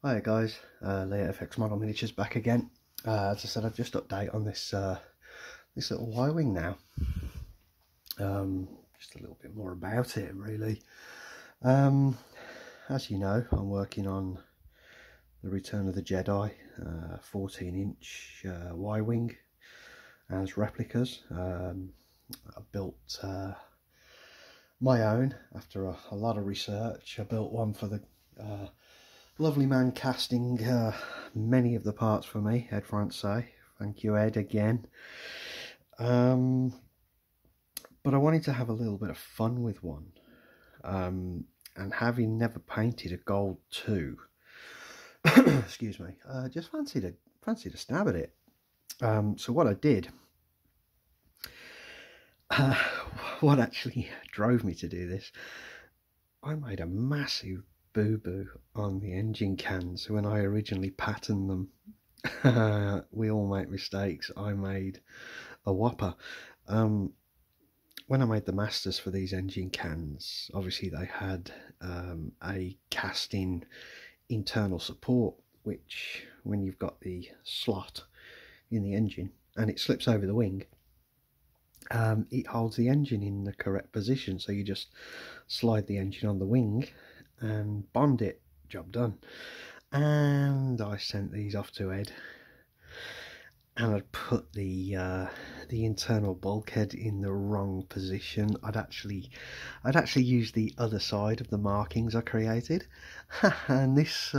Hi guys, Leo FX Model Miniatures back again. As I said, I've just update on this this little Ywing now. Just a little bit more about it, really. As you know, I'm working on the Return of the Jedi 14-inch Ywing as replicas. I built my own after a lot of research. I built one for the lovely man casting many of the parts for me, Ed Francais. Thank you, Ed, again. But I wanted to have a little bit of fun with one. And having never painted a gold 2, excuse me, just fancied a stab at it. So what I did, what actually drove me to do this, I made a massive boo-boo on the engine cans when I originally patterned them. We all make mistakes. I made a whopper. When I made the masters for these engine cans, obviously they had a casting internal support, which when you've got the slot in the engine and it slips over the wing, it holds the engine in the correct position. So you just slide the engine on the wing and bond it. Job done. And I sent these off to Ed, and I'd put the internal bulkhead in the wrong position. I'd actually used the other side of the markings I created, and this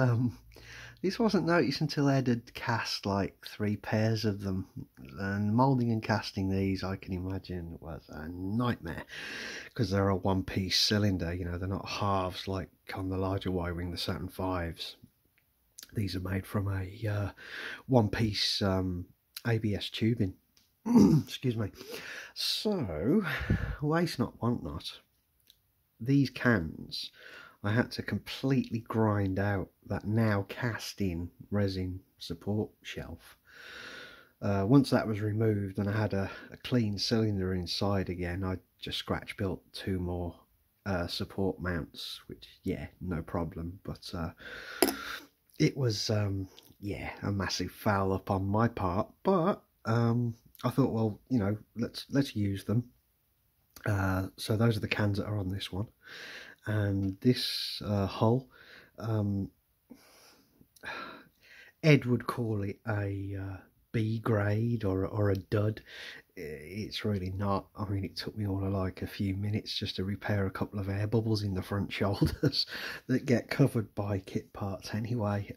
wasn't noticed until Ed had cast like 3 pairs of them. And moulding and casting these, I can imagine, was a nightmare, because they're a one-piece cylinder. You know, they're not halves like on the larger Ywing, the Saturn V's. These are made from a one-piece ABS tubing. Excuse me. So, waste not, want not. These cans, I had to completely grind out that now cast-in resin support shelf. Once that was removed and I had a clean cylinder inside again, I just scratch built 2 more support mounts, which, yeah, no problem. But it was yeah, a massive foul up on my part. But I thought, well, you know, let's use them. So those are the cans that are on this one. And this hull, Ed would call it a B grade or a dud. It's really not. I mean, it took me all of like a few minutes just to repair a couple of air bubbles in the front shoulders that get covered by kit parts anyway.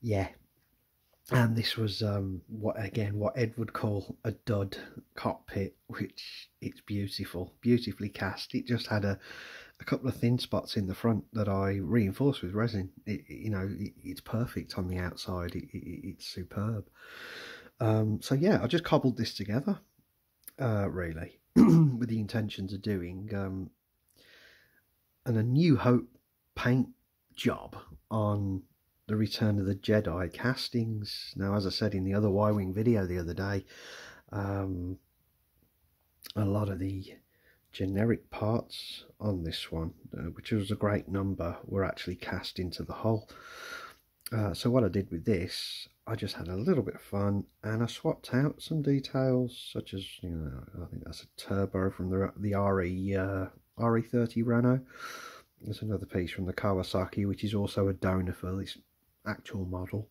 Yeah. And this was what Ed would call a dud cockpit, which it's beautifully cast. It just had a couple of thin spots in the front that I reinforced with resin. You know, it's perfect on the outside. It's superb. So yeah, I just cobbled this together, really, with the intentions of doing a New Hope paint job on the Return of the Jedi castings. Now, as I said in the other Ywing video the other day, a lot of the generic parts on this one, which was a great number, were actually cast into the hull. So what I did with this, I just had a little bit of fun, and I swapped out some details, such as, you know, I think that's a turbo from the RE30 Renault. There's another piece from the Kawasaki, which is also a donor for this actual model.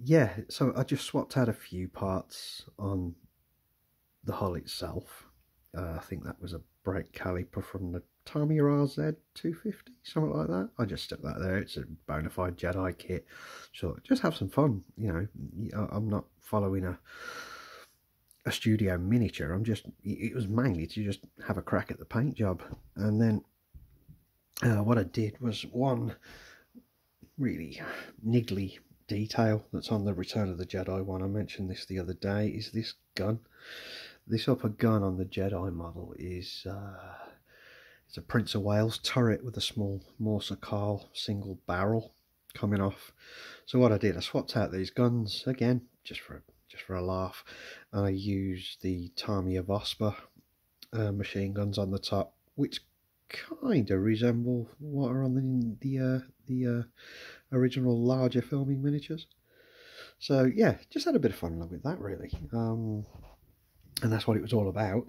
Yeah, so I just swapped out a few parts on the hull itself. I think that was a brake caliper from the Tamiya RZ250, something like that. I just stuck that there. It's a bona fide Jedi kit. So just have some fun, you know. I'm not following a studio miniature. It was mainly to just have a crack at the paint job. And then what I did was one really niggly detail that's on the Return of the Jedi one. I mentioned this the other day, is this gun. This upper gun on the Jedi model is it's a Prince of Wales turret with a small Morse Carl single barrel coming off. So what I did, I swapped out these guns again, just for a laugh, and I used the Tamiya Vosper machine guns on the top, which kind of resemble what are on the original larger filming miniatures. So yeah, just had a bit of fun with that really, and that's what it was all about.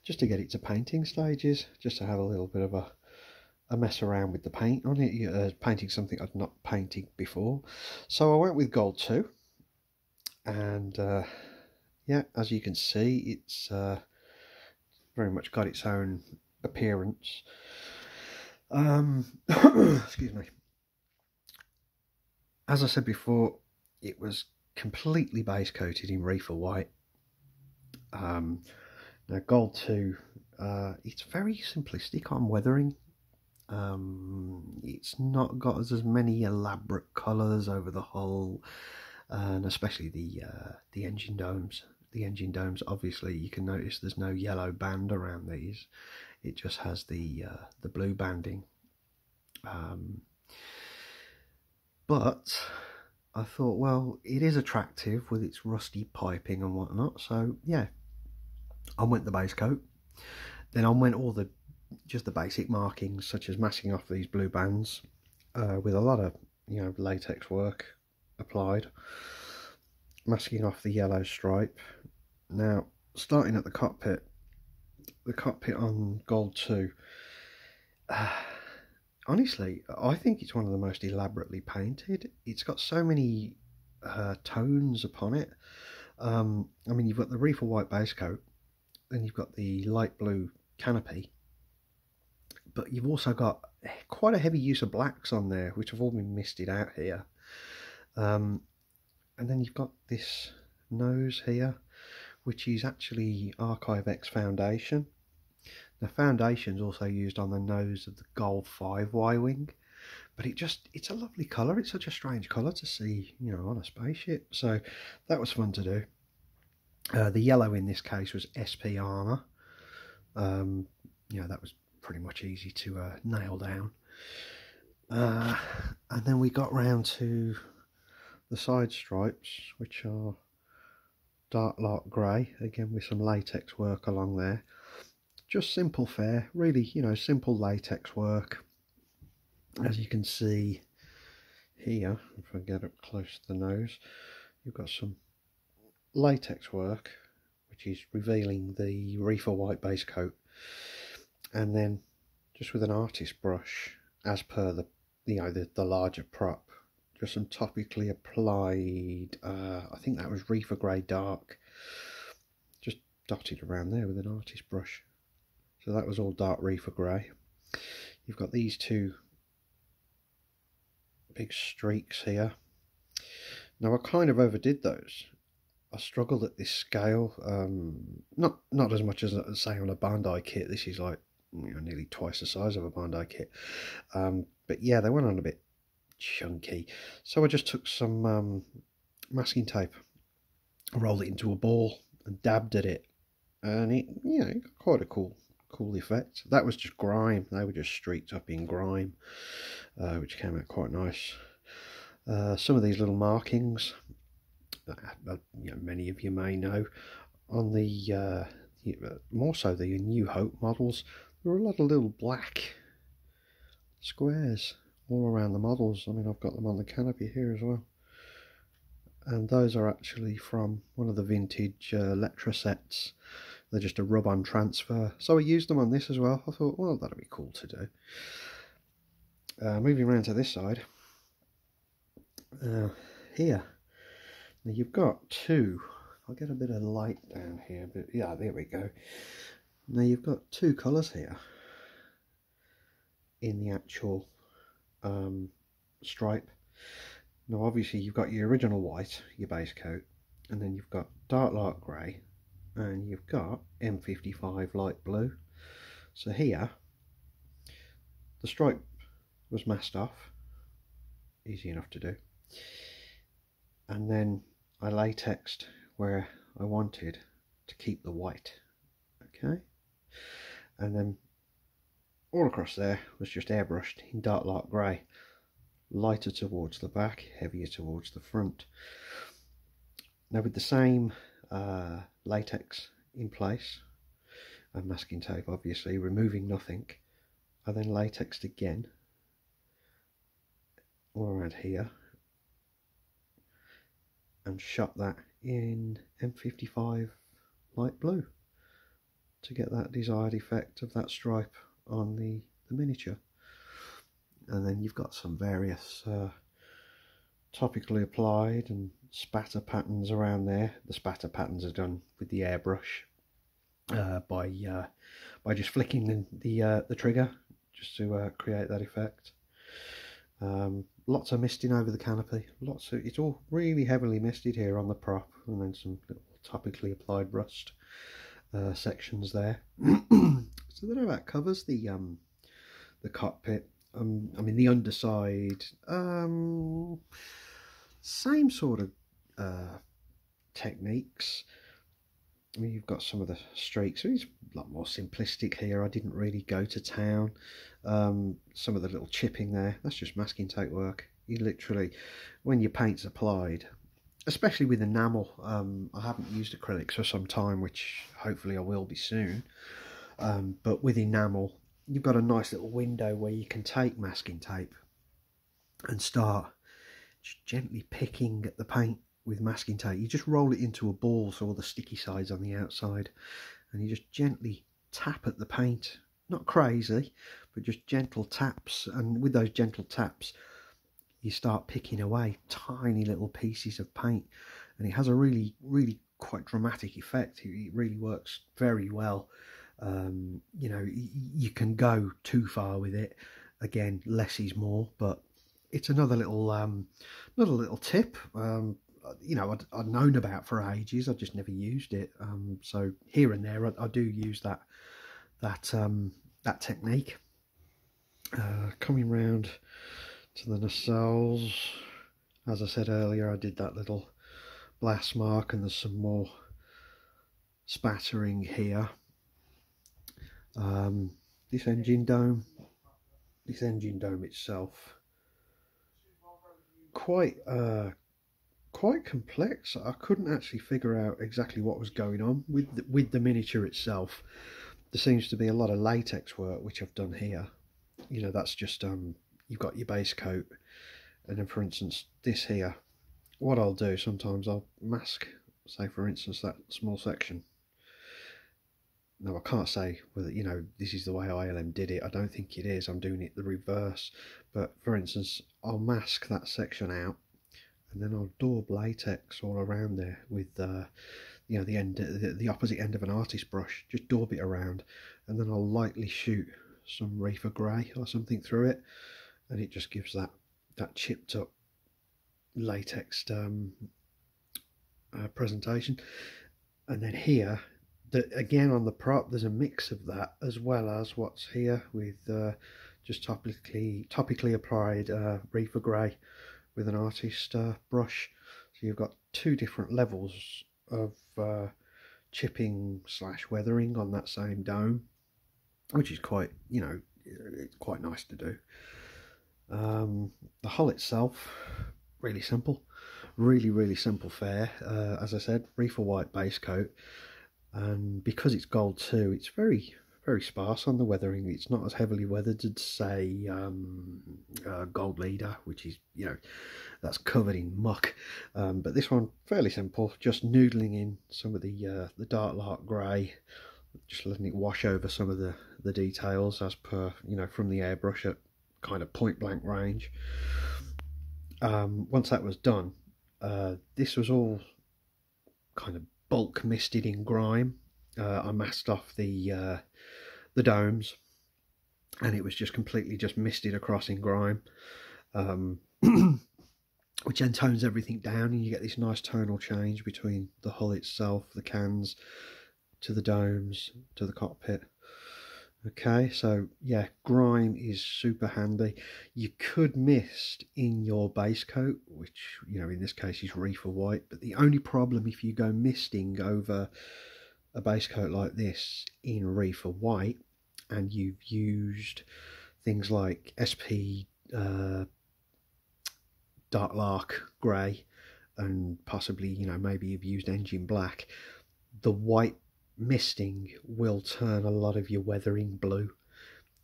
Just to get it to painting stages, just to have a little bit of a mess around with the paint on it, painting something I'd not painted before. So I went with Gold 2, and yeah, as you can see, it's very much got its own appearance. Excuse me. As I said before, it was completely base coated in Reefer White. Now Gold 2, it's very simplistic on weathering. It's not got as many elaborate colours over the hull, and especially the engine domes. The engine domes, obviously, you can notice there's no yellow band around these. It just has the blue banding. But I thought, well, it is attractive with its rusty piping and whatnot. So yeah, I went the base coat. Then I went all just the basic markings, such as masking off these blue bands with a lot of latex work applied, masking off the yellow stripe. Now, starting at the cockpit on Gold 2, honestly, I think it's one of the most elaborately painted. It's got so many tones upon it. I mean, you've got the Reefer White base coat, then you've got the light blue canopy, but you've also got quite a heavy use of blacks on there, which have all been misted out here. And then you've got this nose here, which is actually Archive X Foundation. Now, Foundation's also used on the nose of the Golf 5 Ywing, but it's a lovely colour. It's such a strange colour to see, on a spaceship. So that was fun to do. The yellow in this case was SP Armour. That was pretty much easy to nail down. And then we got round to the side stripes, which are dark light grey, again with some latex work along there. Just simple fare, really, simple latex work. As you can see here, if I get up close to the nose, you've got some latex work, which is revealing the Reefer White base coat, and then just with an artist brush, as per the larger prop, just some topically applied, I think that was Reefer Grey Dark, just dotted around there with an artist brush. So that was all dark Reefer Grey. You've got these two big streaks here. Now I kind of overdid those. I struggled at this scale, not as much as say on a Bandai kit. This is like nearly twice the size of a Bandai kit, but yeah, they went on a bit chunky. So I just took some masking tape, rolled it into a ball and dabbed at it, and it got quite a cool effect. That was just grime. They were just streaked up in grime, which came out quite nice. Some of these little markings, many of you may know, on the more so the New Hope models, there were a lot of little black squares all around the models. I mean, I've got them on the canopy here as well, and those are actually from one of the vintage Lectra sets. They're just a rub-on transfer, so I used them on this as well. I thought, well, that'd be cool to do. Moving around to this side, here, now you've got two. I'll get a bit of light down here, but yeah, there we go. Now you've got two colours here in the actual stripe. Now obviously you've got your original white, your base coat, and then you've got dark light grey, and you've got M55 light blue. So here the stripe was masked off, easy enough to do, and then I latexed where I wanted to keep the white, okay, and then all across there was just airbrushed in dark light grey, lighter towards the back, heavier towards the front. Now with the same latex in place and masking tape, obviously removing nothing, I then latexed again all around here and shot that in M55 light blue to get that desired effect of that stripe on the miniature. And then you've got some various topically applied and spatter patterns around there. The spatter patterns are done with the airbrush by just flicking the trigger just to create that effect. Lots of misting over the canopy. It's all really heavily misted here on the prop, and then some little topically applied rust sections there. So that covers the cockpit. I mean the underside. Same sort of techniques. I mean, you've got some of the streaks. It's a lot more simplistic here. I didn't really go to town. Some of the little chipping there, that's just masking tape work. You literally, when your paint's applied, especially with enamel, I haven't used acrylics for some time, which hopefully I will be soon. But with enamel, you've got a nice little window where you can take masking tape and start just gently picking at the paint with masking tape. You just roll it into a ball, so all the sticky sides on the outside, and you just gently tap at the paint. Not crazy, but just gentle taps, and with those gentle taps you start picking away tiny little pieces of paint, and it has a really quite dramatic effect. It really works very well. You know, you can go too far with it. Again, less is more, but it's another little tip. You know, I'd known about for ages. I just never used it. So here and there, I do use that technique. Coming round to the nacelles, as I said earlier, I did that little blast mark, and there's some more spattering here. This engine dome itself, quite complex. I couldn't actually figure out exactly what was going on with the miniature itself. There seems to be a lot of latex work, which I've done here. You know, that's just you've got your base coat, and then for instance this here, what I'll do sometimes, I'll mask, say for instance, that small section. Now I can't say whether, you know, this is the way ILM did it. I don't think it is. I'm doing it the reverse. But for instance, I'll mask that section out, and then I'll daub latex all around there with you know, the opposite end of an artist brush. Just daub it around, and then I'll lightly shoot some reefer grey or something through it, and it just gives that chipped up latexed presentation. And then here, again on the prop, there's a mix of that as well as what's here with just topically applied reefer grey with an artist brush. So you've got two different levels of chipping / weathering on that same dome, which is quite, you know, it's quite nice to do. The hull itself, really simple, really simple fare. As I said, reefer white base coat, and because it's gold too, it's very sparse on the weathering. It's not as heavily weathered as, say, gold leader, which is, you know, that's covered in muck. But this one, fairly simple, just noodling in some of the dark lark grey, just letting it wash over some of the details as per, you know, from the airbrush at kind of point blank range. Once that was done, this was all kind of bulk misted in grime. I masked off the domes, and it was just completely just misted across in grime, which then tones everything down, and you get this nice tonal change between the hull itself, the cans, to the domes, to the cockpit. Okay, so yeah, grime is super handy. You could mist in your base coat, which, you know, in this case is reefer white, but the only problem if you go misting over a base coat like this in reefer white, and you've used things like SP dark lark grey, and possibly, you know, maybe you've used engine black, the white misting will turn a lot of your weathering blue.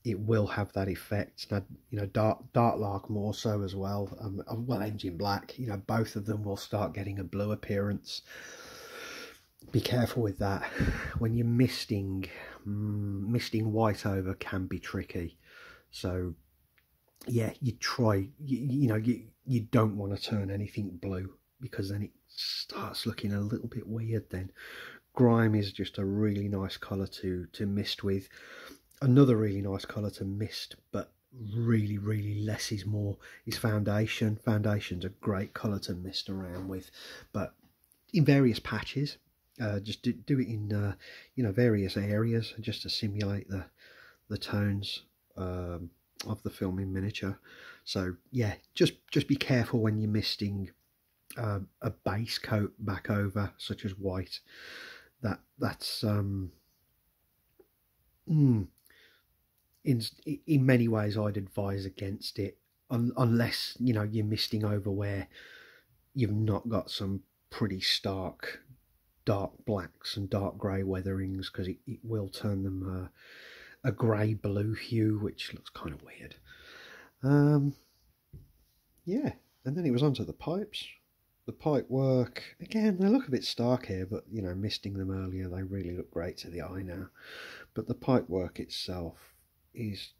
it will have that effect. Now, you know, Dark more so as well. Well, Engine Black, you know, both of them will start getting a blue appearance. Be careful with that. When you're misting, white over can be tricky. So yeah, you don't want to turn anything blue, because then it starts looking a little bit weird then. Grime is just a really nice colour to mist with. Another really nice colour to mist, but really less is more, is Foundation. Foundation's a great colour to mist around with, but in various patches. Just do it in various areas, just to simulate the tones of the film in miniature. So yeah, just be careful when you're misting a base coat back over, such as white. That's in many ways I'd advise against it, unless you're misting over where you've not got some pretty stark dark blacks and dark grey weatherings, because it will turn them a grey blue hue, which looks kind of weird. Yeah, and then it was onto the pipes. The pipe work, again, they look a bit stark here, but misting them earlier, they really look great to the eye now. But the pipe work itself is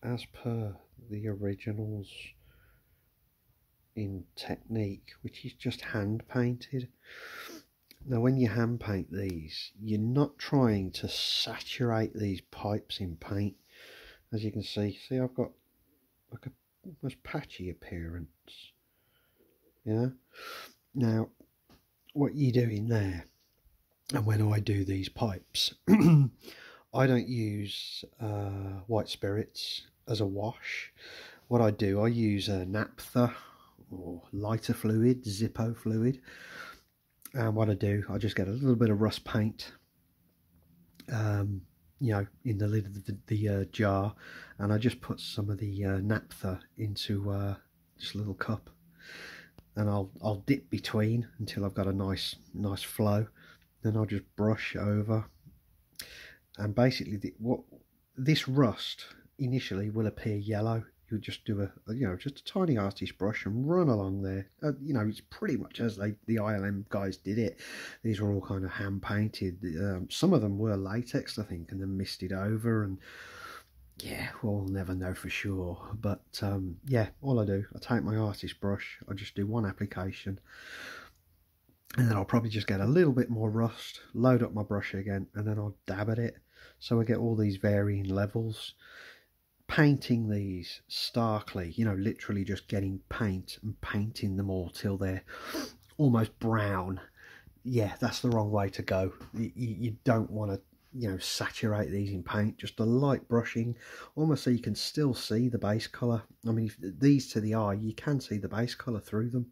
as per the originals in technique, which is just hand painted. Now, when you hand paint these, you're not trying to saturate these pipes in paint. As you can see, I've got like a almost patchy appearance. Yeah. Now, what you do in there, and when I do these pipes, I don't use white spirits as a wash. What I do, I use a naphtha or lighter fluid, Zippo fluid. And what I do, I just get a little bit of rust paint, in the lid of the jar, and I just put some of the naphtha into just a little cup, and I'll dip between until I've got a nice flow. Then I'll just brush over, and basically this rust initially will appear yellow. You'll just do just a tiny artist brush and run along there. It's pretty much as the ILM guys did it. These were all kind of hand painted. Some of them were latex, I think, and then misted over. And yeah, we'll never know for sure. But yeah, all I do, I take my artist brush, I just do one application, and then I'll probably just get a little bit more rust, load up my brush again, and then I'll dab at it. So I get all these varying levels. Painting these starkly, literally just getting paint and painting them all till they're almost brown. Yeah, that's the wrong way to go. You don't want to, saturate these in paint. Just a light brushing, almost so you can still see the base colour. I mean, if these to the eye, you can see the base colour through them.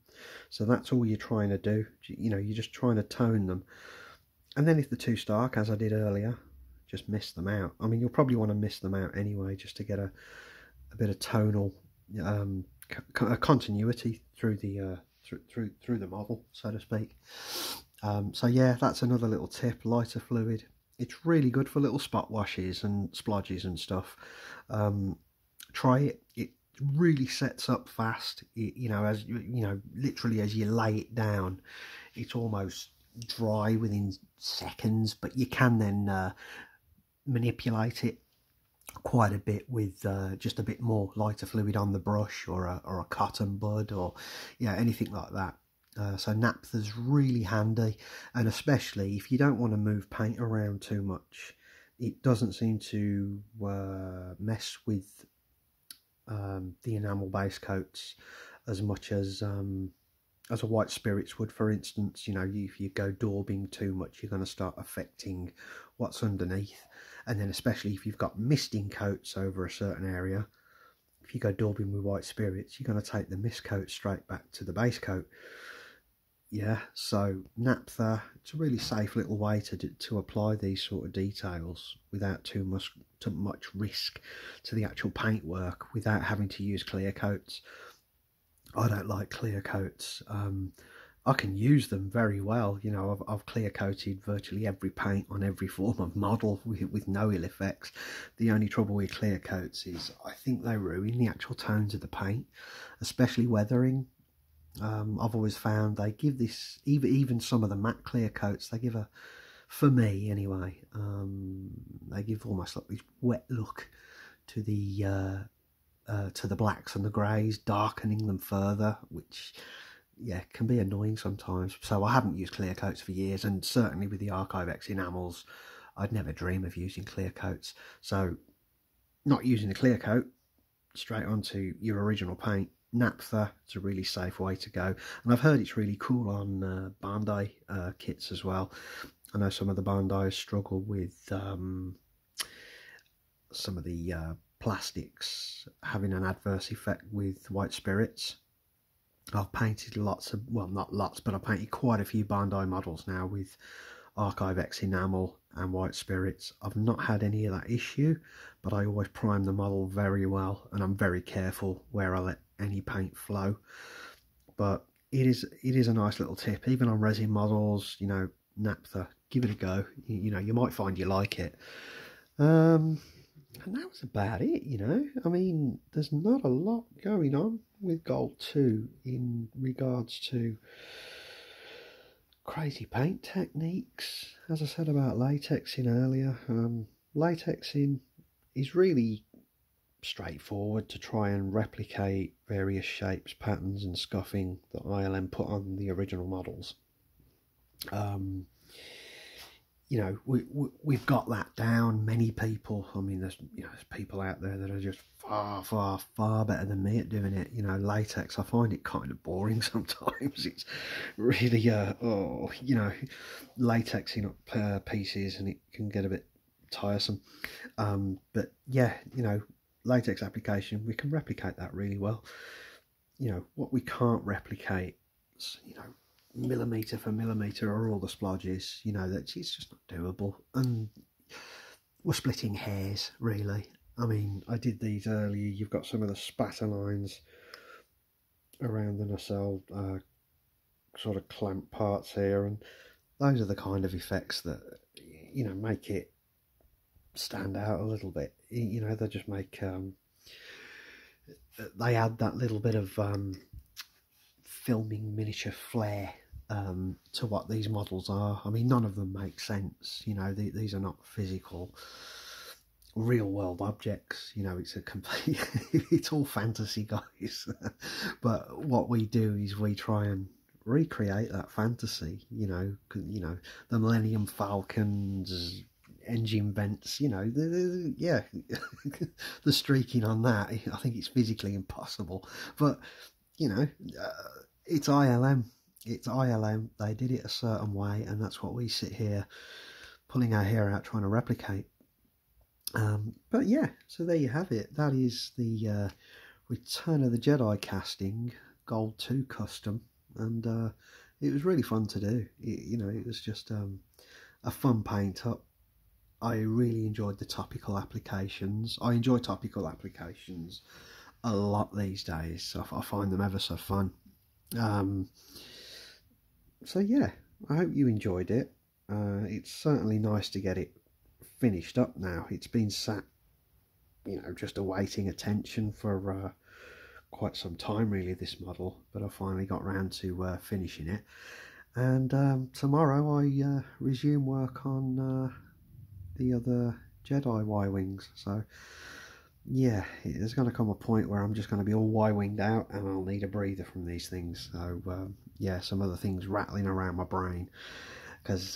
So that's all you're trying to do. You're just trying to tone them. And then if they're too stark, as I did earlier, just mist them out. I mean, you'll probably want to mist them out anyway, just to get a bit of tonal continuity through the through the model, so to speak. So yeah, that's another little tip. Lighter fluid. It's really good for little spot washes and splodges and stuff. Try it. It really sets up fast. As literally as you lay it down, it's almost dry within seconds. But you can then manipulate it quite a bit with just a bit more lighter fluid on the brush, or a cotton bud, or anything like that. So naphtha's really handy, and especially if you don't want to move paint around too much. It doesn't seem to mess with the enamel base coats as much as a white spirits would, for instance. If you go daubing too much, you're going to start affecting what's underneath. And then especially if you've got misting coats over a certain area, if you go daubing with white spirits, you're going to take the mist coat straight back to the base coat. Yeah, so naphtha, it's a really safe little way to apply these sort of details without too much risk to the actual paintwork, without having to use clear coats. I don't like clear coats. I can use them very well. You know, I've clear coated virtually every paint on every form of model with no ill effects. The only trouble with clear coats is I think they ruin the actual tones of the paint, especially weathering. I've always found they give this, even some of the matte clear coats, they give a, for me anyway, they give almost like this wet look to the blacks and the greys, darkening them further, which, yeah, can be annoying sometimes. So I haven't used clear coats for years, and certainly with the Archive X enamels, I'd never dream of using clear coats. So not using the clear coat, straight onto your original paint. Naphtha, it's a really safe way to go, and I've heard it's really cool on Bandai kits as well. I know some of the Bandais struggle with some of the plastics having an adverse effect with white spirits. I've painted lots of, well, not lots, but I've painted quite a few Bandai models now with Archive X enamel and white spirits. I've not had any of that issue, but I always prime the model very well, and I'm very careful where I let any paint flow. But it is a nice little tip, even on resin models. You know, naphtha, give it a go. You know, you might find you like it. And that was about it, you know. I mean, there's not a lot going on with Gold 2 in regards to crazy paint techniques. As I said about latexing earlier, latexing is really straightforward to try and replicate various shapes, patterns and scuffing that ILM put on the original models. You know, we've got that down. Many people, I mean, there's people out there that are just far better than me at doing it. You know, latex, I find it kind of boring sometimes. It's really you know, latexing up pieces, and it can get a bit tiresome. But yeah, you know, latex application, we can replicate that really well. You know, what we can't replicate, you know, millimetre for millimetre are all the splodges. You know, that it's just not doable, and we're splitting hairs really. I mean, I did these earlier. You've got some of the spatter lines around the nacelle sort of clamp parts here, and those are the kind of effects that, you know, make it stand out a little bit. You know, they just make they add that little bit of filming miniature flair to what these models are. I mean, none of them make sense. You know, these are not physical, real world objects. You know, it's a complete it's all fantasy, guys. But what we do is we try and recreate that fantasy. You know, the Millennium Falcon's engine vents, you know, yeah, the streaking on that, I think it's physically impossible. But you know, it's ILM. It's ILM. They did it a certain way, and that's what we sit here pulling our hair out trying to replicate. But yeah, so there you have it. That is the Return of the Jedi casting Gold 2 custom, and it was really fun to do. You know, it was just a fun paint up. I really enjoyed the topical applications. I enjoy topical applications a lot these days. I find them ever so fun. So yeah, I hope you enjoyed it. It's certainly nice to get it finished up now. It's been sat, you know, just awaiting attention for quite some time really, this model, but I finally got round to finishing it. And tomorrow I resume work on the other Jedi Y-Wings. So yeah, there's going to come a point where I'm just going to be all Y-winged out, and I'll need a breather from these things. So yeah, some other things rattling around my brain, because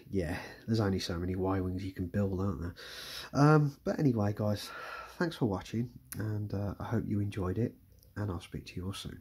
yeah, there's only so many Y-Wings you can build, aren't there? But anyway, guys, thanks for watching, and I hope you enjoyed it, and I'll speak to you all soon.